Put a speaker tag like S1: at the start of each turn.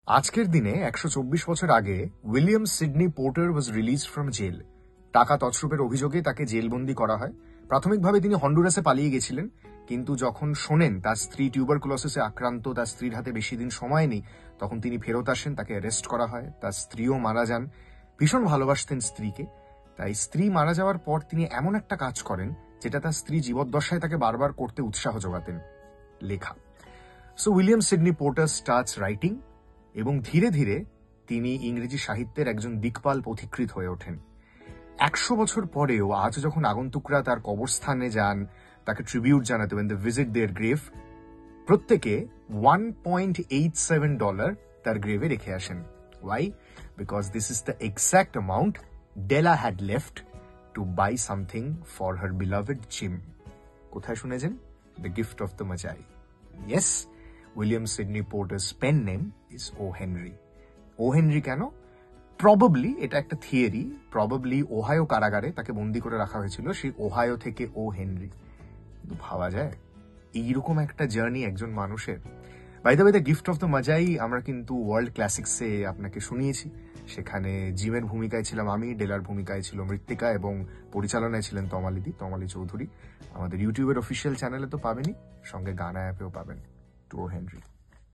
S1: আজকের দিনে ১২৪ বছর আগে William Sydney Porter was released from jail. টাকা তছরূপের অভিযোগে তাকে জেলবন্দি করা হয়। প্রাথমিকভাবে তিনি হন্ডুরাসে পালিয়ে গেছিলেন, কিন্তু যখন শোনেন তার স্ত্রী টিউবারকুলোসিসে আক্রান্ত, তার স্ত্রীর হাতে বেশি দিন সময় নেই, তখন তিনি ফেরত আসেন। তাকে অ্যারেস্ট করা হয়, তার স্ত্রীও মারা যান। ভীষণ ভালোবাসতেন স্ত্রীকে, তাই স্ত্রী মারা যাওয়ার পর তিনি এমন একটা কাজ করেন যেটা তার স্ত্রী জীবদ্দশায় তাকে বারবার করতে উৎসাহ যোগাতেন, লেখা। So William Sydney porter starts writing, এবং ধীরে ধীরে তিনি ইংরেজি সাহিত্যের একজন দিকপাল পথিকৃৎ হয়ে ওঠেন। ১০০ বছর পরেও আজ যখন আগন্তুকরা তার কবরস্থানে যান তাকে ট্রিবিউট জানাতে, when they visit their grave, প্রত্যেকে $1.87 তার গ্রেভে রেখে আসেন। Why? Because this is the exact amount Della had left to buy something for her beloved Jim. কোথায় শুনেছেন? The Gift of the Magi. Yes, William Sidney Porter's pen name is O. Henry. O. Henry কেন? Probably, এটা একটা theory, probably Ohio কারাগারে তাকে বন্দি করে রাখা হয়েছিল, সেই ওহাইও থেকে ও হেনরি। কিন্তু ভাবা যায় এইরকম একটা জার্নি একজন মানুষের। By the way, the gift of the Magi আমরা কিন্তু ওয়ার্ল্ড ক্লাসিক্সে আপনাকে শুনিয়েছি। সেখানে জিমের ভূমিকায় ছিলাম আমি, ডেলার ভূমিকায় ছিল মৃত্তিকা, এবং পরিচালনায় ছিলেন তমালি চৌধুরী। আমাদের ইউটিউবের অফিসিয়াল চ্যানেলে তো পাবেনই, সঙ্গে গানা অ্যাপেও পাবেন। টু ও হেনরি।